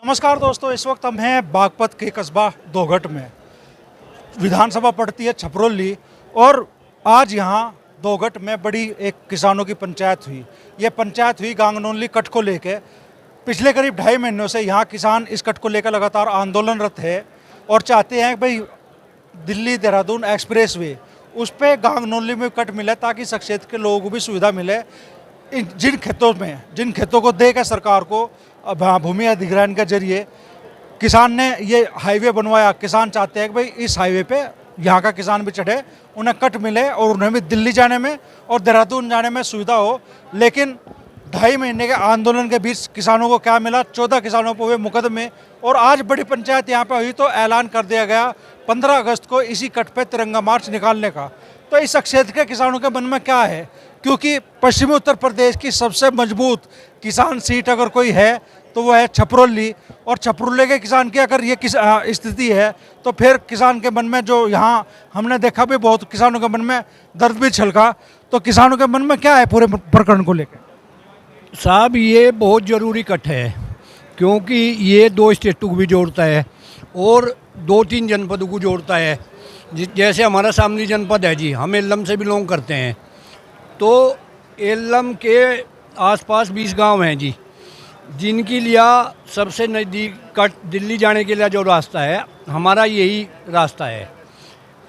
नमस्कार दोस्तों, इस वक्त हम हैं बागपत के कस्बा दोघट में। विधानसभा पड़ती है छपरोली और आज यहाँ दोघट में बड़ी एक किसानों की पंचायत हुई। ये पंचायत हुई गांगनोली कट को लेकर। पिछले करीब 2.5 महीनों से यहाँ किसान इस कट को लेकर लगातार आंदोलनरत है और चाहते हैं कि भाई दिल्ली देहरादून एक्सप्रेस वे उस पर गांगनोली में कट मिले ताकि इस क्षेत्र के लोगों को भी सुविधा मिले। जिन खेतों को देकर सरकार को भूमि अधिग्रहण के जरिए किसान ने ये हाईवे बनवाया। किसान चाहते हैं कि भाई इस हाईवे पे यहाँ का किसान भी चढ़े, उन्हें कट मिले और उन्हें भी दिल्ली जाने में और देहरादून जाने में सुविधा हो। लेकिन 2.5 महीने के आंदोलन के बीच किसानों को क्या मिला? 14 किसानों पर हुए मुकदमे और आज बड़ी पंचायत यहाँ पे हुई तो ऐलान कर दिया गया 15 अगस्त को इसी कट पे तिरंगा मार्च निकालने का। तो इस क्षेत्र के किसानों के मन में क्या है? क्योंकि पश्चिमी उत्तर प्रदेश की सबसे मजबूत किसान सीट अगर कोई है तो वो है छपरोली, और छपरोली के किसान की अगर ये स्थिति है तो फिर किसान के मन में जो यहाँ हमने देखा भी बहुत किसानों के मन में दर्द भी छलका। तो किसानों के मन में क्या है पूरे प्रकरण को लेकर? साहब, ये बहुत ज़रूरी कट है क्योंकि ये 2 स्टेटों को भी जोड़ता है और 2-3 जनपदों को जोड़ता है। जैसे हमारा शामली जनपद है जी, हम एल्लम से बिलोंग करते हैं, तो एल्लम के आसपास 20 गांव हैं जी, जिनके लिए सबसे नज़दीक कट दिल्ली जाने के लिए जो रास्ता है हमारा यही रास्ता है।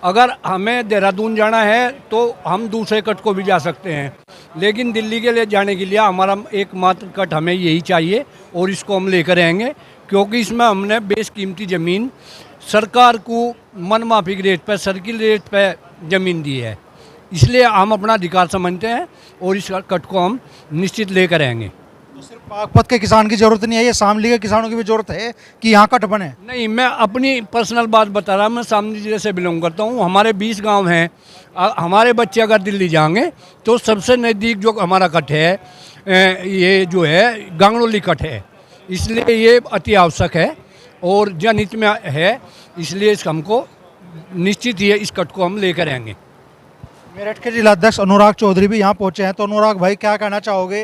अगर हमें देहरादून जाना है तो हम दूसरे कट को भी जा सकते हैं, लेकिन दिल्ली के लिए जाने के लिए हमारा एकमात्र कट हमें यही चाहिए और इसको हम लेकर आएंगे क्योंकि इसमें हमने बेशकीमती ज़मीन सरकार को मनमाफिक रेट पर, सर्किल रेट पर ज़मीन दी है, इसलिए हम अपना अधिकार समझते हैं और इस कट को हम निश्चित लेकर आएंगे। तो सिर्फ बागपत के किसान की जरूरत नहीं है, ये शामली के किसानों की भी जरूरत है कि यहाँ कट बने। नहीं, मैं अपनी पर्सनल बात बता रहा हूँ। मैं शामली जिले से बिलोंग करता हूँ, हमारे 20 गांव हैं। हमारे बच्चे अगर दिल्ली जाएंगे तो सबसे नज़दीक जो हमारा कट है ये जो है गांगनोली कट है, इसलिए ये अति आवश्यक है और जनहित में है, इसलिए इस हमको निश्चित ही है इस कट को हम लेकर आएंगे। मेरठ के जिलाध्यक्ष अनुराग चौधरी भी यहाँ पहुँचे हैं। तो अनुराग भाई, क्या कहना चाहोगे?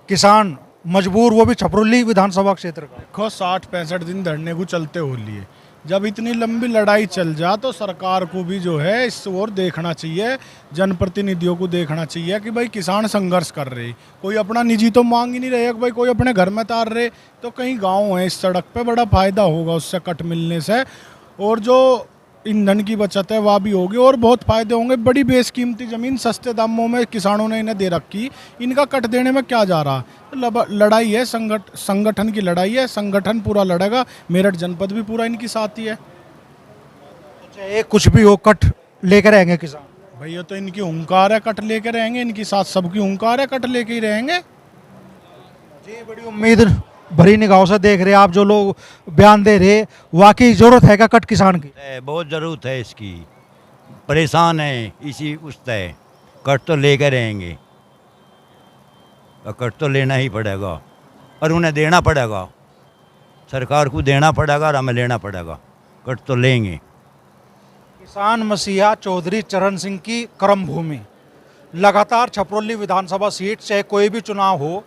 किसान मजबूर, वो भी छपरोली विधानसभा क्षेत्र का। देखो, 60-65 दिन धरने को चलते हो लिए, जब इतनी लंबी लड़ाई चल जा तो सरकार को भी जो है इस ओर देखना चाहिए, जनप्रतिनिधियों को देखना चाहिए कि भाई किसान संघर्ष कर रहे, कोई अपना निजी तो मांग ही नहीं रहे कि भाई कोई अपने घर में तार रहे। तो कहीं गांव है इस सड़क पे, बड़ा फायदा होगा उससे कट मिलने से, और जो ईंधन की बचत है वह भी होगी और बहुत फायदे होंगे। बड़ी बेशकीमती ज़मीन सस्ते दामों में किसानों ने इन्हें दे रखी, इनका कट देने में क्या जा रहा? लड़ाई है, संगठन की लड़ाई है, संगठन पूरा लड़ेगा। मेरठ जनपद भी पूरा इनकी साथी है। चाहे कुछ भी हो, कट लेकर आएंगे किसान। भैया तो इनकी हुंकार है, कट लेके रहेंगे, इनकी साथ सबकी हुंकार है, कट लेके ही रहेंगे जी। बड़ी उम्मीद भरी निगाहों से देख रहे आप जो लोग बयान दे रहे, वाकई जरूरत है क्या कट किसान की? बहुत ज़रूरत है इसकी, परेशान है इसी उस तय। कट तो लेकर रहेंगे, कट तो लेना ही पड़ेगा और उन्हें देना पड़ेगा, सरकार को देना पड़ेगा और हमें लेना पड़ेगा, कट तो लेंगे। किसान मसीहा चौधरी चरण सिंह की कर्म भूमि, लगातार छपरोली विधानसभा सीट चाहे कोई भी चुनाव हो,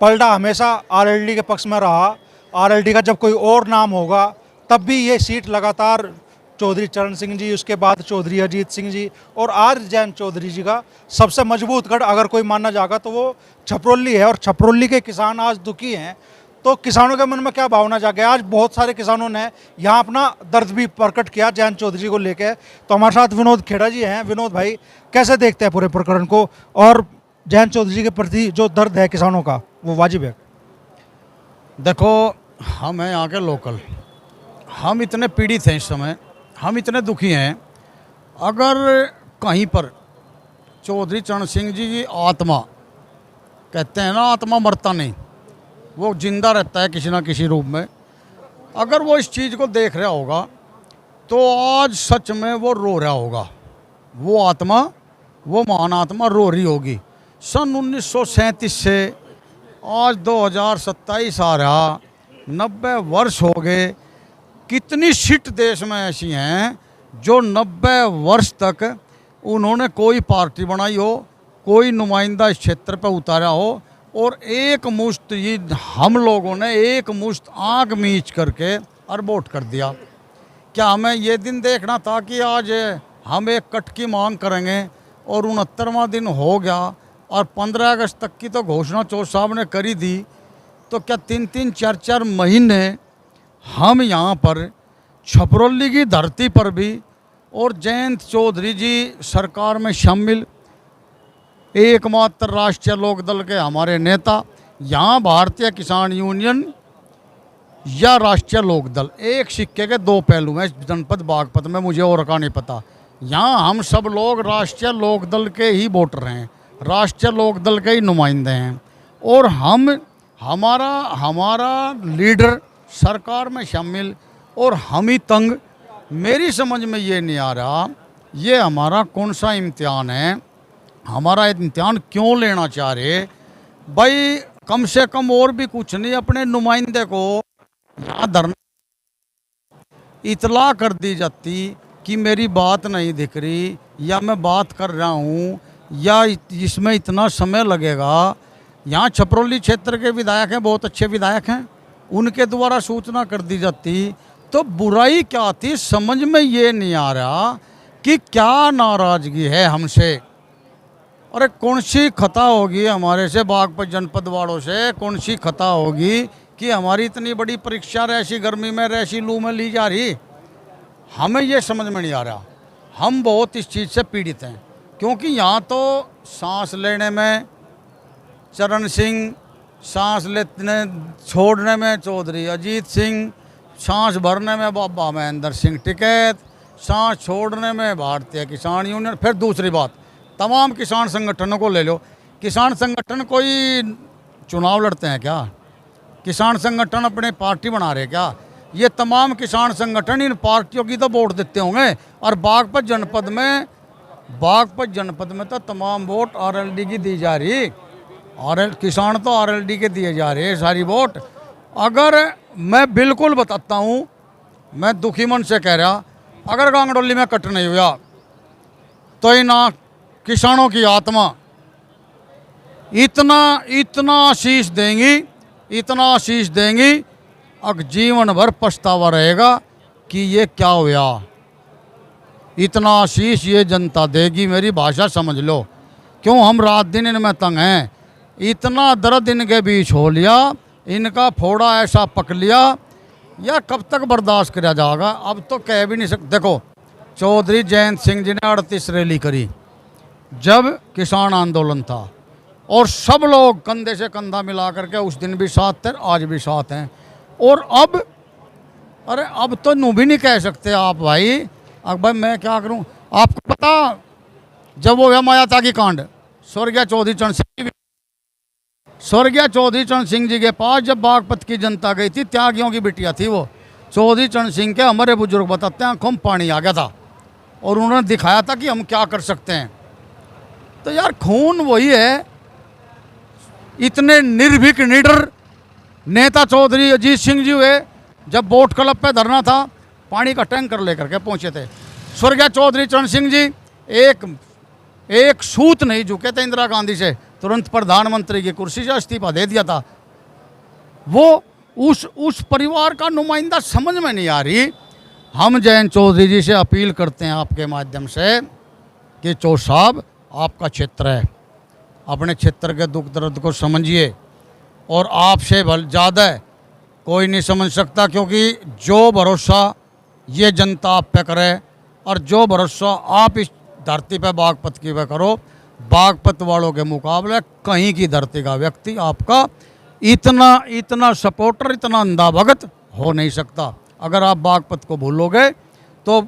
पलड़ा हमेशा आरएलडी के पक्ष में रहा। आरएलडी का जब कोई और नाम होगा तब भी ये सीट लगातार चौधरी चरण सिंह जी, उसके बाद चौधरी अजीत सिंह जी और आज जैन चौधरी जी का सबसे मजबूत गढ़ अगर कोई माना जाएगा तो वो छपरोली है। और छपरोली के किसान आज दुखी हैं। तो किसानों के मन में क्या भावना जागे? आज बहुत सारे किसानों ने यहाँ अपना दर्द भी प्रकट किया जैन चौधरी जी को लेकर। तो हमारे साथ विनोद खेड़ा जी हैं। विनोद भाई, कैसे देखते हैं पूरे प्रकरण को और जैन चौधरी जी के प्रति जो दर्द है किसानों का वो वाजिब है? देखो, हम हैं यहाँ के लोकल, हम इतने पीड़ित हैं इस समय, हम इतने दुखी हैं। अगर कहीं पर चौधरी चरण सिंह जी की आत्मा, कहते हैं ना आत्मा मरता नहीं, वो जिंदा रहता है किसी ना किसी रूप में, अगर वो इस चीज़ को देख रहा होगा तो आज सच में वो रो रहा होगा। वो आत्मा, वो महान आत्मा रो रही होगी। सन 1937 से आज 2027 आ रहा, 90 वर्ष हो गए। कितनी सीट देश में ऐसी हैं जो 90 वर्ष तक उन्होंने कोई पार्टी बनाई हो, कोई नुमाइंदा इस क्षेत्र पर उतारा हो, और एक मुश्त ये हम लोगों ने एक मुश्त आँख मीच करके और वोट कर दिया। क्या हमें ये दिन देखना था कि आज हम एक कट की मांग करेंगे और 69वां दिन हो गया और 15 अगस्त तक की तो घोषणा चौधरी साहब ने करी दी, तो क्या 3-3 4-4 महीने हम यहाँ पर छपरौली की धरती पर भी और जयंत चौधरी जी सरकार में शामिल एकमात्र राष्ट्रीय लोकदल के हमारे नेता, यहाँ भारतीय किसान यूनियन या राष्ट्रीय लोकदल एक सिक्के के दो पहलू हैं जनपद बागपत में, मुझे और का नहीं पता। यहाँ हम सब लोग राष्ट्रीय लोकदल के ही वोटर हैं, राष्ट्रीय लोकदल के ही नुमाइंदे हैं और हमारा लीडर सरकार में शामिल और हम ही तंग। मेरी समझ में ये नहीं आ रहा ये हमारा कौन सा इम्तिहान है, हमारा इम्तिहान क्यों लेना चाह रहे भाई। कम से कम और भी कुछ नहीं, अपने नुमाइंदे को यहाँ धरना इतला कर दी जाती कि मेरी बात नहीं दिख रही या मैं बात कर रहा हूँ या इसमें इतना समय लगेगा। यहाँ छपरौली क्षेत्र के विधायक हैं, बहुत अच्छे विधायक हैं, उनके द्वारा सूचना कर दी जाती तो बुराई क्या थी। समझ में ये नहीं आ रहा कि क्या नाराज़गी है हमसे। अरे कौन सी खता होगी हमारे से, बागपत जनपद वालों से कौन सी खता होगी कि हमारी इतनी बड़ी परीक्षा ऐसी गर्मी में ऐसी लू में ली जा रही। हमें ये समझ में नहीं आ रहा। हम बहुत इस चीज़ से पीड़ित हैं क्योंकि यहाँ तो सांस लेने में चरण सिंह, सांस लेने छोड़ने में चौधरी अजीत सिंह, सांस भरने में बाबा महेंद्र सिंह टिकैत, सांस छोड़ने में भारतीय किसान यूनियन। फिर दूसरी बात, तमाम किसान संगठनों को ले लो, किसान संगठन कोई चुनाव लड़ते हैं क्या? किसान संगठन अपने पार्टी बना रहे क्या? ये तमाम किसान संगठन इन पार्टियों की तो वोट देते होंगे। और बागपत जनपद में तो तमाम वोट आरएलडी की दी जा रही, किसान तो आरएलडी के दिए जा रहे हैं सारी वोट। अगर मैं बिल्कुल बताता हूँ, मैं दुखी मन से कह रहा, अगर गांगडोली में कट नहीं हुआ तो इन किसानों की आत्मा इतना आशीष देंगी अब जीवन भर पछतावा रहेगा कि ये क्या हुआ। इतना आशीष ये जनता देगी, मेरी भाषा समझ लो। क्यों हम रात दिन इनमें तंग हैं, इतना दर्द इनके बीच हो लिया, इनका फोड़ा ऐसा पक लिया, या कब तक बर्दाश्त किया जाएगा। अब तो कह भी नहीं सकते। देखो चौधरी जयंत सिंह जी ने 38 रैली करी जब किसान आंदोलन था और सब लोग कंधे से कंधा मिला करके उस दिन भी साथ थे, आज भी साथ हैं। और अब तो यूँ भी नहीं कह सकते आप भाई। अब भाई मैं क्या करूं, आपको पता जब वो माया त्यागी कांड, स्वर्गीय चौधरी चरण सिंह जी के पास जब बागपत की जनता गई थी, त्यागियों की बिटिया थी वो, चौधरी चरण सिंह के हमारे बुजुर्ग बताते हैं आंखों में पानी आ गया था और उन्होंने दिखाया था कि हम क्या कर सकते हैं। तो यार खून वही है। इतने निर्भीक निडर नेता चौधरी अजीत सिंह जी हुए, जब बोट क्लब पे धरना था पानी का टैंकर लेकर के पहुंचे थे। स्वर्गीय चौधरी चरण सिंह जी एक सूत नहीं झुके थे इंदिरा गांधी से, तुरंत प्रधानमंत्री की कुर्सी से इस्तीफा दे दिया था। वो उस परिवार का नुमाइंदा समझ में नहीं आ रही। हम जयंत चौधरी जी से अपील करते हैं आपके माध्यम से कि चौधरी साहब आपका क्षेत्र है, अपने क्षेत्र के दुख दर्द को समझिए और आपसे ज़्यादा कोई नहीं समझ सकता, क्योंकि जो भरोसा ये जनता आप पे करे और जो भरोसा आप इस धरती पे बागपत की पे करो, बागपत वालों के मुकाबले कहीं की धरती का व्यक्ति आपका इतना सपोर्टर, इतना अंधा भगत हो नहीं सकता। अगर आप बागपत को भूलोगे तो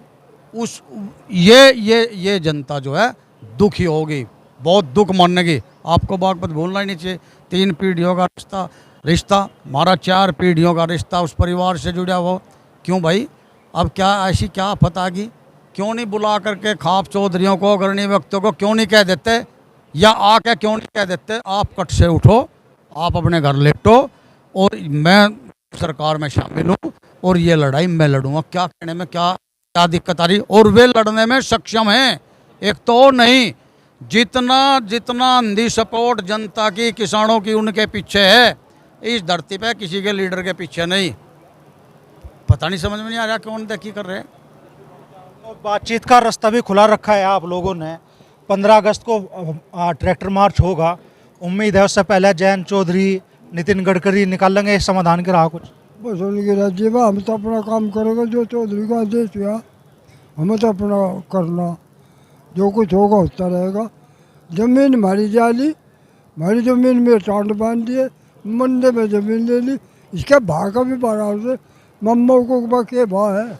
ये जनता जो है दुखी होगी, बहुत दुख मानेगी। आपको बागपत भूलना ही नहीं चाहिए। 3 पीढ़ियों का रिश्ता हमारा 4 पीढ़ियों का रिश्ता उस परिवार से जुड़ा हो। क्यों भाई, अब क्या ऐसी क्या आफत आ गई? क्यों नहीं बुला करके खाप चौधरियों को, अग्रणी व्यक्तियों को क्यों नहीं कह देते, या आके क्यों नहीं कह देते आप कट से उठो, आप अपने घर लेटो और मैं सरकार में शामिल हूँ और ये लड़ाई मैं लड़ूंगा। क्या कहने में क्या दिक्कत आ रही? और वे लड़ने में सक्षम हैं। एक तो नहीं, जितना जितना अंधी सपोर्ट जनता की, किसानों की उनके पीछे है, इस धरती पे किसी के लीडर के पीछे नहीं। पता नहीं, समझ में नहीं आ रहा कौन देखी कर रहे हैं। तो बातचीत का रास्ता भी खुला रखा है आप लोगों ने। 15 अगस्त को ट्रैक्टर मार्च होगा, उम्मीद है उससे पहले जयंत चौधरी, नितिन गडकरी निकालेंगे समाधान की राह कुछ? बस उनकी राज्य में हम तो अपना काम करेंगे, जो चौधरी का आदेश हुआ हमें तो अपना करना, जो कुछ होगा होता रहेगा। जमीन हमारी जाली, हमारी ज़मीन में टाँट बांध दिए, मंडे में ज़मीन ले ली, इसके भाव का भी बराबर से मम्मा को के भाव है,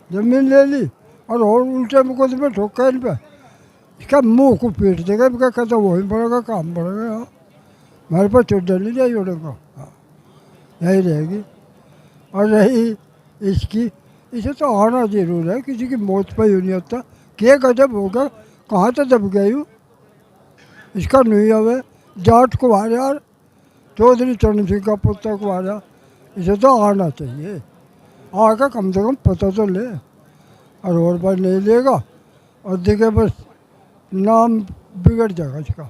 ज़मीन ले ली और उल्टे मुकदमे ठोका इन पर, इसका मुंह को पीट देगा, इनका कहता वही पड़ेगा, काम पड़ेगा। हाँ, हमारे पास चोट नहीं जाएगी उड़ेगा, हाँ यही रहेगी। और रही इसकी, इसे तो आना जरूर है, किसी की मौत पर ही नहीं होता। क्या गजब होगा, कहाँ तो दब गई हूँ, इसका नहीं हवे जाट को आ यार, चौधरी चरण सिंह का पुत्र को आ रहा, इसे तो आना चाहिए, आकर कम से कम पता तो ले। और बार नहीं लेगा और देखे बस नाम बिगड़ जाएगा इसका,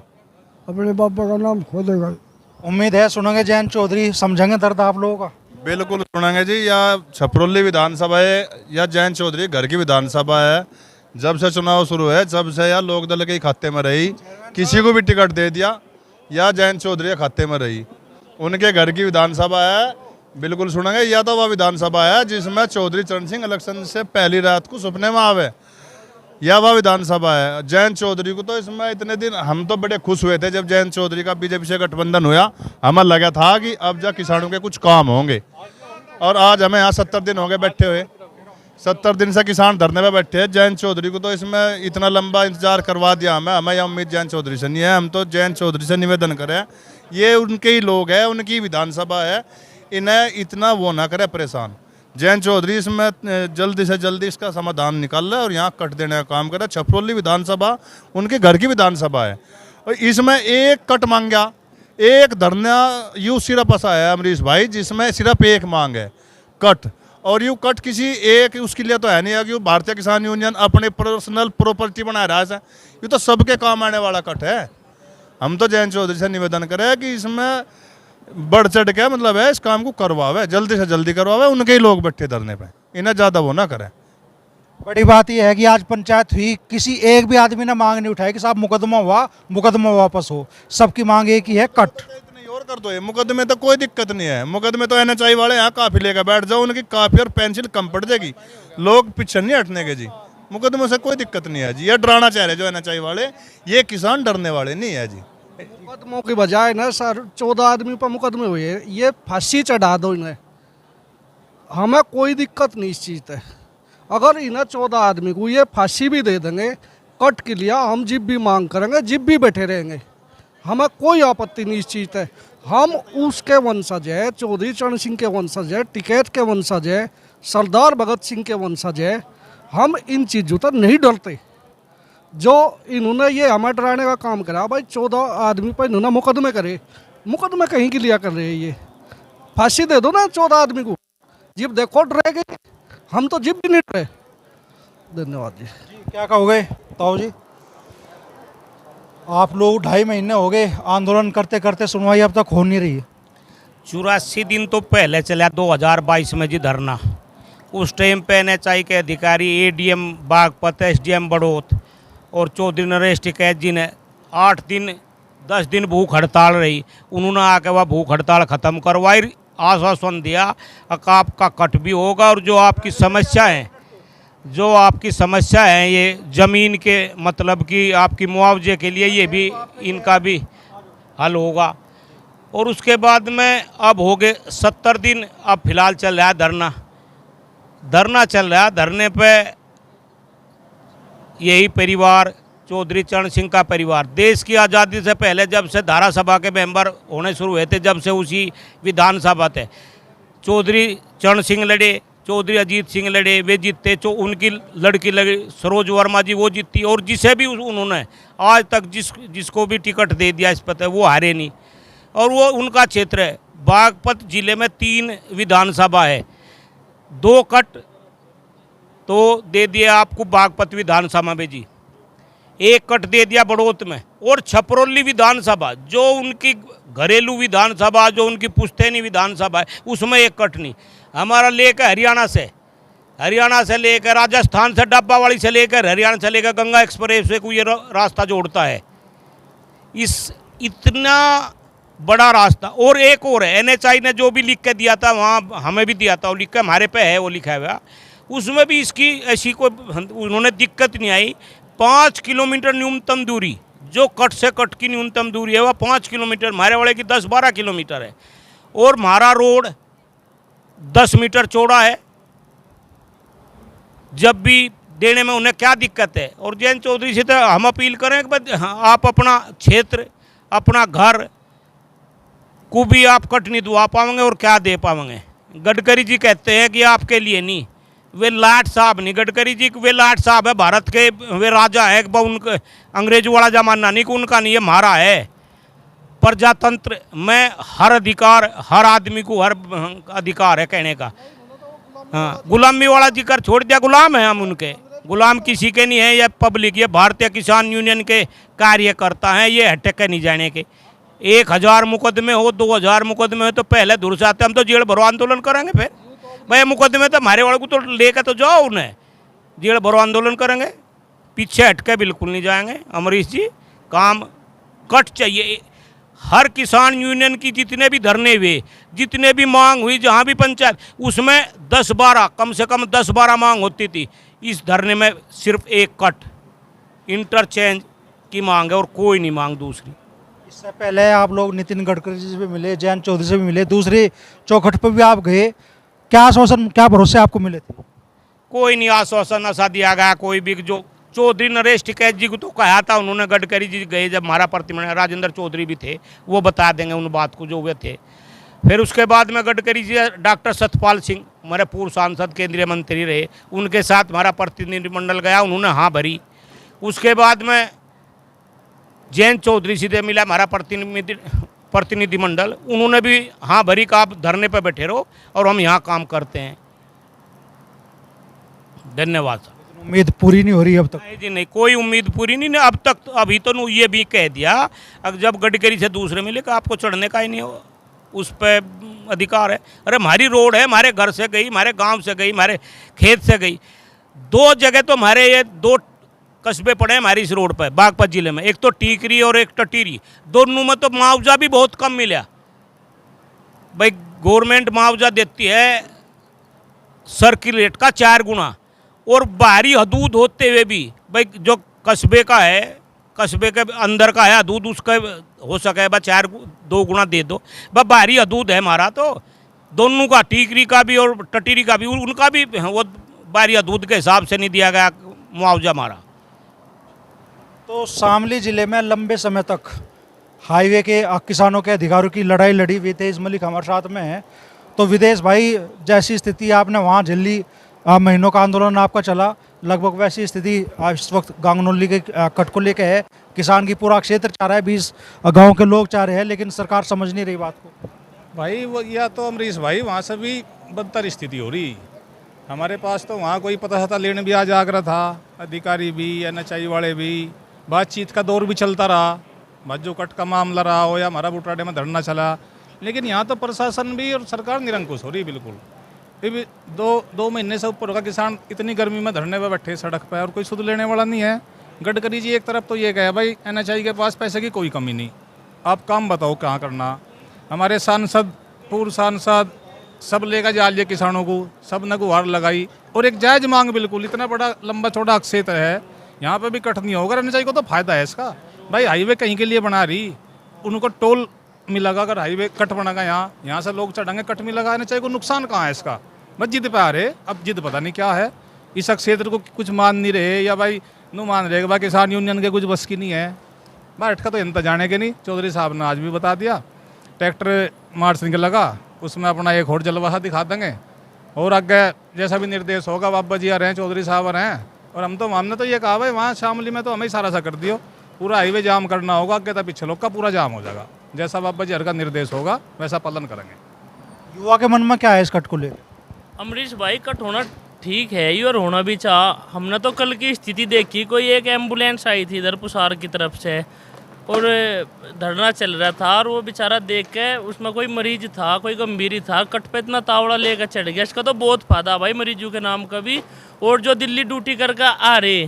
अपने बाबा का नाम खो देगा। उम्मीद है सुनेंगे जयंत चौधरी, समझेंगे दर्द आप लोगों का? बिल्कुल सुनेंगे जी। या छपरौली विधानसभा है या जयंत चौधरी घर की विधानसभा है, जब से चुनाव शुरू है जब से या लोकदल के ही खाते में रही, किसी को भी टिकट दे दिया या जयंत चौधरी के खाते में रही, उनके घर की विधानसभा है। बिल्कुल सुनेंगे। या तो वह विधानसभा है जिसमें चौधरी चरण सिंह इलेक्शन से पहली रात को सपने में आवे, या वह विधानसभा है जयंत चौधरी को। तो इसमें इतने दिन हम तो बड़े खुश हुए थे जब जयंत चौधरी का बीजेपी से गठबंधन हुआ, हमें लगा था कि अब जा किसानों के कुछ काम होंगे। और आज हमें यहाँ 70 दिन हो गए बैठे हुए, 70 दिन से किसान धरने पे बैठे हैं। जयंत चौधरी को तो इसमें इतना लंबा इंतजार करवा दिया हमें यह उम्मीद जयंत चौधरी से नहीं है। हम तो जयंत चौधरी से निवेदन करें, ये उनके ही लोग हैं, उनकी विधानसभा है, इन्हें इतना वो ना करे परेशान। जयंत चौधरी इसमें जल्दी से जल्दी इसका समाधान निकाल रहा है और यहाँ कट देने का काम करे। छपरौली विधानसभा उनके घर की विधानसभा है और इसमें एक कट मांगा, एक धरना यूँ सिर्फ फंसाया है अमरीश भाई, जिसमें सिर्फ एक मांग है कट। और यूँ कट किसी एक उसके लिए तो है नहीं है कि भारतीय किसान यूनियन अपने पर्सनल प्रॉपर्टी बना रहा है, ये तो सबके काम आने वाला कट है। हम तो जयंत चौधरी से निवेदन करें कि इसमें बढ़ चढ़ के मतलब है इस काम को करवावे, जल्दी से जल्दी करवावे, उनके ही लोग बैठे धरने पे, इन्हें ज़्यादा वो ना करें। बड़ी बात यह है कि आज पंचायत हुई, किसी एक भी आदमी ने मांग नहीं उठाई कि साहब मुकदमा हुआ, मुकदमा वापस हो। सबकी मांग एक ही है, कट। इतनी और कर दो, ये मुकदमे तो कोई दिक्कत नहीं है। मुकदमे तो NHI वाले यहाँ काफी लेकर बैठ जाओ, उनकी काफी और पेंसिल कम पड़ जाएगी, लोग पीछे नहीं हटने के जी। मुकदमे से कोई दिक्कत नहीं है जी। ये डराना चाह रहे जो NHI वाले, ये किसान डरने वाले नहीं है जी। मुकदमों की बजाय ना सर 14 आदमी पर मुकदमे हुए, ये फांसी चढ़ा दो इन्हें, हमें कोई दिक्कत नहीं इस चीज़ से। अगर इन्हें 14 आदमी को ये फांसी भी दे देंगे कट के लिए, हम जिप भी मांग करेंगे, जिप भी बैठे रहेंगे, हमें कोई आपत्ति नहीं इस चीज़ से। हम उसके वंशज है, चौधरी चरण सिंह के वंशज है, टिकैत के वंशज है, सरदार भगत सिंह के वंशज है, हम इन चीज़ों तक नहीं डरते। जो इन्होंने ये हमें डराने का काम करा, भाई 14 आदमी पर इन्होंने मुकदमे करे, मुकदमे कहीं के लिया कर रहे हैं, ये फांसी दे दो ना 14 आदमी को, जिप देखो डरेगी, हम तो जिप भी नहीं डरे। धन्यवाद जी। क्या कहोगे ताऊ जी? आप लोग 2.5 महीने हो गए आंदोलन करते करते, सुनवाई अब तक हो नहीं रही है। 84 दिन तो पहले चला 2022 में जी धरना, उस टाइम पे NHI के अधिकारी ADM बागपत, SDM बड़ौत और चौधरी नरेश टिकैत जी ने 8 दिन 10 दिन भूख हड़ताल रही, उन्होंने आके वह भूख हड़ताल ख़त्म करवाई, आश्वासन दिया कि आपका कट भी होगा और जो आपकी समस्या है ये ज़मीन के मतलब कि आपकी मुआवजे के लिए, ये भी इनका भी हल होगा। और उसके बाद में अब हो गए 70 दिन, अब फिलहाल चल रहा है धरना चल रहा है। धरने पे यही परिवार, चौधरी चरण सिंह का परिवार, देश की आज़ादी से पहले जब से धारा सभा के मेंबर होने शुरू हुए थे, जब से उसी विधानसभा थे, चौधरी चरण सिंह लड़े, चौधरी अजीत सिंह लड़े, वे जीते, उनकी लड़की लड़ी सरोज वर्मा जी, वो जीती, और जिसे भी उन्होंने आज तक जिसको भी टिकट दे दिया इस पता वो हारे नहीं। और वो उनका क्षेत्र है। बागपत जिले में 3 विधानसभा है, 2 कट तो दे दिए आपको बागपत विधानसभा में जी। एक कट दे दिया बड़ौत में। और छपरौली विधानसभा जो उनकी घरेलू विधानसभा, जो उनकी पुश्तैनी विधानसभा है, उसमें एक कट नहीं। हमारा लेकर हरियाणा से लेकर राजस्थान से डब्बावाड़ी से लेकर हरियाणा से लेकर गंगा एक्सप्रेस वे को ये रास्ता जोड़ता है। इस इतना बड़ा रास्ता। और एक और है, NHI ने जो भी लिख के दिया था, वहाँ हमें भी दिया था, वो लिख के हमारे पे है, वो लिखा हुआ, उसमें भी इसकी ऐसी कोई उन्होंने दिक्कत नहीं आई। 5 किलोमीटर न्यूनतम दूरी, जो कट से कट की न्यूनतम दूरी है वह 5 किलोमीटर, हमारे वाले की 10-12 किलोमीटर है। और हमारा रोड 10 मीटर चौड़ा है। जब भी देने में उन्हें क्या दिक्कत है। और जयंत चौधरी से तो हम अपील करें कि आप अपना क्षेत्र, अपना घर को भी आप कट नहीं दुआ पाएंगे और क्या दे पाएंगे। गडकरी जी कहते हैं कि आपके लिए नहीं, वे लाट साहब नहीं, गडकरी जी वे लाट साहब है भारत के, वे राजा है, उनका अंग्रेजों वाला जमाना नहीं, उनका नहीं, ये हमारा है। प्रजातंत्र में हर अधिकार, हर आदमी को हर अधिकार है कहने का। हाँ, गुलामी वाला जिक्र छोड़ दिया, गुलाम है हम उनके, गुलाम किसी के नहीं है। ये पब्लिक, ये भारतीय किसान यूनियन के कार्यकर्ता हैं, ये हटक के नहीं जाने के। 1000 मुकदमे हो, 2000 मुकदमे हो तो पहले दूर से आते, हम तो जेल भरो आंदोलन करेंगे। फिर भाई मुकदमे तो हमारे वाले को तो लेकर तो जाओ, उन्हें जेल भरो आंदोलन करेंगे, पीछे हटके बिल्कुल नहीं जाएंगे। अमरीश जी, काम कट चाहिए। हर किसान यूनियन की जितने भी धरने हुए, जितने भी मांग हुई, जहाँ भी पंचायत, उसमें 10-12, कम से कम 10-12 मांग होती थी। इस धरने में सिर्फ एक कट इंटरचेंज की मांग है और कोई नहीं मांग दूसरी। इससे पहले आप लोग नितिन गडकरी जी से भी मिले, जयंत चौधरी से भी मिले, दूसरी चौखट पर भी आप गए, क्या आश्वासन, क्या भरोसे आपको मिले थे? कोई नहीं आश्वासन ऐसा दिया गया कोई भी। जो चौधरी नरेश टिकैत जी को तो कहा था उन्होंने, गडकरी जी गए जब हमारा प्रतिनिधि राजेंद्र चौधरी भी थे, वो बता देंगे उन बात को जो वे थे। फिर उसके बाद में गडकरी जी, डॉक्टर सतपाल सिंह हमारे पूर्व सांसद केंद्रीय मंत्री रहे, उनके साथ हमारा प्रतिनिधिमंडल गया, उन्होंने हाँ भरी। उसके बाद में जयंत चौधरी सीधे मिला हमारा प्रतिनिधिमंडल, उन्होंने भी हाँ भरी का आप धरने पर बैठे रहो और हम यहाँ काम करते हैं। धन्यवाद सर। उम्मीद पूरी नहीं हो रही अब तक? नहीं जी नहीं, कोई उम्मीद पूरी नहीं अब तक। अभी तो ये भी कह दिया, अब जब गडकरी से दूसरे मिले कि आपको चढ़ने का ही नहीं हो, उस पर अधिकार है। अरे हमारी रोड है, हमारे घर से गई, हमारे गांव से गई, हमारे खेत से गई। 2 जगह तो हमारे ये 2 कस्बे पड़े हैं हमारी इस रोड पर बागपत जिले में, एक तो टीकरी और एक टटीरी। दोनों में तो मुआवजा भी बहुत कम मिला। भाई गवर्नमेंट मुआवजा देती है सर्किल रेट का 4 गुना, और बाहरी हदूद होते हुए भी भाई जो कस्बे का है, कस्बे के अंदर का है हदूद, उसका हो सके बस 2 गुना दे दो। बस बाहरी हदूद है हमारा, तो दोनों का, टीकरी का भी और टटीरी का भी, उनका भी वो बाहरी हदूद के हिसाब से नहीं दिया गया मुआवजा हमारा। तो शामली ज़िले में लंबे समय तक हाईवे के किसानों के अधिकारों की लड़ाई लड़ी। विदेश मलिक हमारे साथ में है, तो विदेश भाई जैसी स्थिति आपने वहाँ झेली, महीनों का आंदोलन आपका चला, लगभग वैसी स्थिति इस वक्त गांगनौली के कट को लेकर है। किसान की पूरा क्षेत्र चाह रहा है, 20 गाँव के लोग चाह रहे हैं, लेकिन सरकार समझ नहीं रही बात को। भाई वो या तो अमरीश भाई वहाँ से भी बदतर स्थिति हो रही। हमारे पास तो वहाँ कोई पता लेने भी आ जाग रहा था, अधिकारी भी, NHI वाले भी, बातचीत का दौर भी चलता रहा, जो कट का मामला रहा हो या हमारा बुटराडे में धरना चला। लेकिन यहाँ तो प्रशासन भी और सरकार निरंकुश हो रही बिल्कुल। फिर भी 2 महीने से ऊपर होगा किसान इतनी गर्मी में धरने पर बैठे सड़क पर, और कोई सुध लेने वाला नहीं है। गडकरी जी एक तरफ तो ये कहे भाई NHI के पास पैसे की कोई कमी नहीं, आप काम बताओ कहाँ करना। हमारे सांसद, पूर्व सांसद सब लेकर जा लिए किसानों को, सब ने गुहार लगाई, और एक जायज़ मांग बिल्कुल। इतना बड़ा लंबा चौड़ा क्षेत्र है, यहाँ पे भी कट नहीं होगा। NHI को तो फायदा है इसका। भाई हाईवे कहीं के लिए बना रही, उनको टोल मिलेगा अगर हाईवे कट बनागा, यहाँ से लोग चढ़ेंगे, कट मिलेगा। NHI को नुकसान कहाँ है इसका? बस जिद पे आ रहे, अब जिद पता नहीं क्या है। इस क्षेत्र को कुछ मान नहीं रहे, या भाई नो मान रहे भाई किसान यूनियन के कुछ बस की नहीं है। बैठ का तो इंतजार जाने के नहीं। चौधरी साहब ने आज भी बता दिया, ट्रैक्टर मार्च लगा, उसमें अपना एक और जलवा दिखा देंगे, और आगे जैसा भी निर्देश होगा बाबा जी आ रहे हैं, चौधरी साहब आ रहे हैं। और हमने तो ये कहा भाई वहाँ शामली में तो हमें सारा सा कर दियो, पूरा हाईवे जाम करना होगा, आगे तक पीछे लोग का पूरा जाम हो जाएगा। जैसा बाबा जी हर का निर्देश होगा वैसा पालन करेंगे। युवा के मन में क्या है इस कट को लेकर? अमरीश भाई, कट होना ठीक है ही और होना भी चाह। हमने तो कल की स्थिति देखी, कोई एक एम्बुलेंस आई थी इधर पुसार की तरफ से और धरना चल रहा था, और वो बेचारा देख के उसमें कोई मरीज था, कोई गंभीर ही था, कट पे इतना तावड़ा लेकर चढ़ गया। इसका तो बहुत फायदा भाई मरीजों के नाम का भी, और जो दिल्ली ड्यूटी करके आ रहे,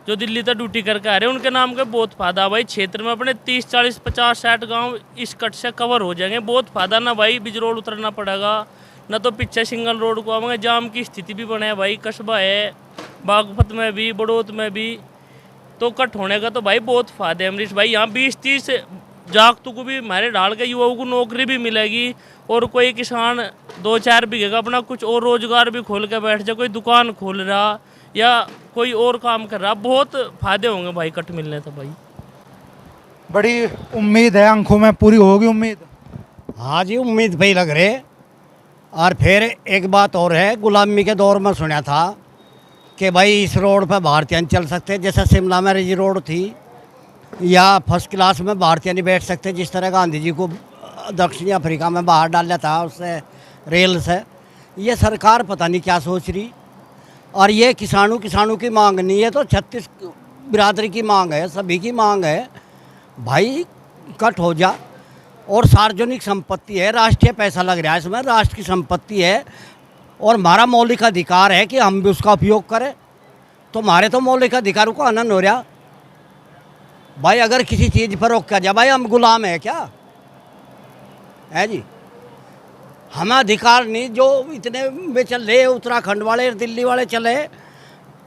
जो दिल्ली तक ड्यूटी करके आ रहे उनके नाम का बहुत फायदा भाई। क्षेत्र में अपने 30, 40, 50, 60 गाँव इस कट से कवर हो जाएंगे। बहुत फायदा ना भाई, बिजरोड उतरना पड़ेगा ना, तो पीछे सिंगल रोड को आवेंगे। जाम की स्थिति भी बने है भाई, कस्बा है बागपत में भी, बड़ौत में भी, तो कट होने का तो भाई बहुत फायदे। अमरीश भाई यहाँ 20-30 जागतों को भी, हमारे ढाल के युवाओं को नौकरी भी मिलेगी, और कोई किसान 2-4 बीघे का अपना कुछ और रोजगार भी खोल के बैठ जाए, कोई दुकान खोल रहा या कोई और काम कर रहा, बहुत फायदे होंगे भाई कट मिलने तो भाई। बड़ी उम्मीद है, आंखों में पूरी होगी उम्मीद? हाँ जी, उम्मीद पे ही लग रहे। और फिर एक बात और है, गुलामी के दौर में सुना था कि भाई इस रोड पर भारतीय नहीं चल सकते, जैसे शिमला में रिज रोड थी, या फर्स्ट क्लास में भारतीय नहीं बैठ सकते, जिस तरह गांधी जी को दक्षिण अफ्रीका में बाहर डाला था उससे रेल से। ये सरकार पता नहीं क्या सोच रही, और ये किसानों की मांग नहीं है, तो 36 बिरादरी की मांग है, सभी की मांग है भाई कट हो जा। और सार्वजनिक संपत्ति है, राष्ट्रीय पैसा लग रहा है इसमें, राष्ट्र की संपत्ति है, और हमारा मौलिक अधिकार है कि हम भी उसका उपयोग करें। तो हमारे तो मौलिक अधिकारों का आनंद हो रहा भाई। अगर किसी चीज़ पर रोक जाए भाई, हम गुलाम है क्या है जी? हमें अधिकार नहीं, जो इतने में चल रहे उत्तराखंड वाले, दिल्ली वाले चले,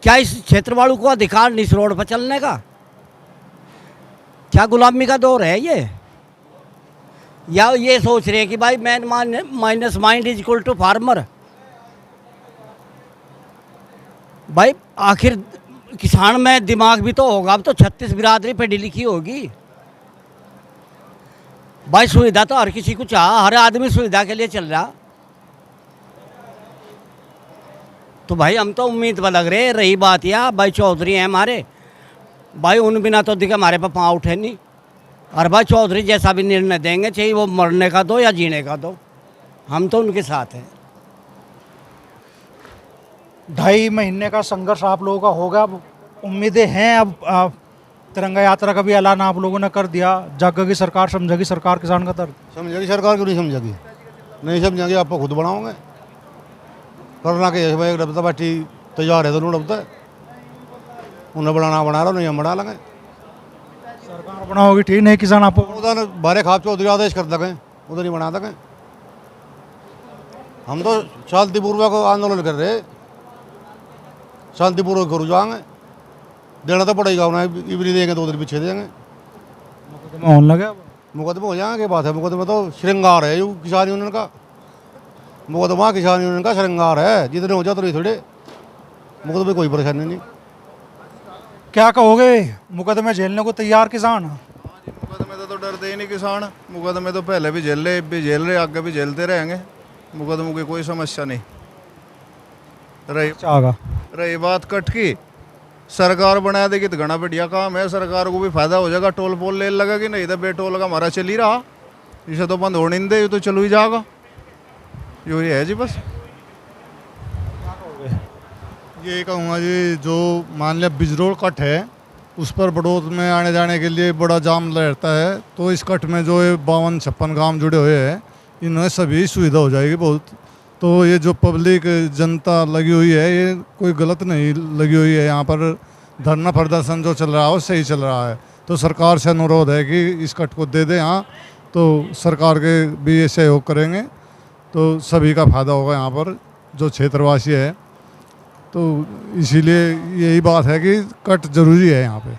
क्या इस क्षेत्र वालों को अधिकार नहीं इस रोड पर चलने का? क्या गुलामी का दौर है ये? या ये सोच रहे हैं कि भाई man minus mind is equal to farmer? भाई आखिर किसान में दिमाग भी तो होगा, अब तो 36 बिरादरी पढ़ी लिखी होगी भाई। सुविधा तो हर किसी को चाह, हर आदमी सुविधा के लिए चल रहा। तो भाई हम तो उम्मीद पर लग रहे। रही बात यह भाई चौधरी हैं हमारे भाई, उन बिना तो दिखे हमारे पर पाँव उठे नहीं। और भाई चौधरी जैसा भी निर्णय देंगे, चाहे वो मरने का दो या जीने का दो, हम तो उनके साथ हैं। 2.5 महीने का संघर्ष आप लोगों का होगा, अब उम्मीदें हैं। अब तिरंगा यात्रा का भी ऐलान आप लोगों ने कर दिया, जागेगी सरकार, समझेगी सरकार किसान का दर्द? समझेगी सरकार, क्यों नहीं समझेगी? नहीं समझेंगे, आपको खुद बनाओगे करना के भाई। एक डबता बैठी तैयार है तो डबता है, उन्हें बनाना बना रहा, नहीं हम बना लेंगे। सरकार बनाओगी ठीक, नहीं किसान आपको उधर बारे खाप चौधरी आदेश कर देंगे, उधर नहीं बना देंगे। हम तो शांतिपूर्वक आंदोलन कर रहे, शांतिपूर्वक करूँ जाएंगे, देना तो पड़ेगा उन्हें, इवरी देंगे 2 दिन पीछे देंगे। मुकदमा होने लगा, मुकदमा हो जाएगा, क्या बात है? मुकदमा तो श्रृंगार है जो किसान यूनियन का, मुकदमा किसान यूनियन का श्रृंगार है, जितने हो जाते थोड़े मुकदमे कोई परेशानी नहीं। क्या कहोगे, मुकदमे झेलने को तैयार किसान? मुकदमे तो डरते ही नहीं किसान, मुकदमे तो पहले भी झेल रहे, आगे भी झेलते रहेंगे, मुकदमों की कोई समस्या नहीं। रही बात कट की, सरकार बना देगी तो घना बढ़िया काम है, सरकार को भी फायदा हो जाएगा, टोल पोल ले लगा कि नहीं तो बेटोल का हमारा चल ही रहा, इसे तो बंद होने नहीं दे, तो चलो ही जाएगा, यो ही है जी। बस यही कहूँगा जी, जो मान लिया बिजरोड कट है, उस पर बड़ौत में आने जाने के लिए बड़ा जाम रहता है, तो इस कट में जो 52-56 गांव जुड़े हुए हैं, इनमें सभी सुविधा हो जाएगी बहुत। तो ये जो पब्लिक जनता लगी हुई है, ये कोई गलत नहीं लगी हुई है, यहाँ पर धरना प्रदर्शन जो चल रहा है वो सही चल रहा है। तो सरकार से अनुरोध है कि इस कट को दे दें यहाँ, तो सरकार के भी ये सहयोग करेंगे, तो सभी का फायदा होगा यहाँ पर जो क्षेत्रवासी है। तो इसीलिए यही बात है कि कट जरूरी है यहाँ पे।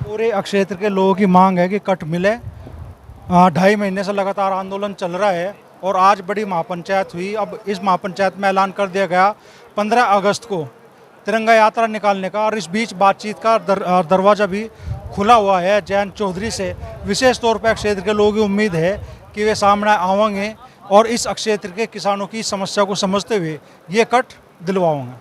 पूरे क्षेत्र के लोगों की मांग है कि कट मिले। 2.5 महीने से लगातार आंदोलन चल रहा है, और आज बड़ी महापंचायत हुई। अब इस महापंचायत में ऐलान कर दिया गया 15 अगस्त को तिरंगा यात्रा निकालने का, और इस बीच बातचीत का दरवाज़ा भी खुला हुआ है जयंत चौधरी से। विशेष तौर पर क्षेत्र के लोगों की उम्मीद है कि वे सामने आवेंगे और इस क्षेत्र के किसानों की समस्या को समझते हुए ये कट दिलवाएंगे।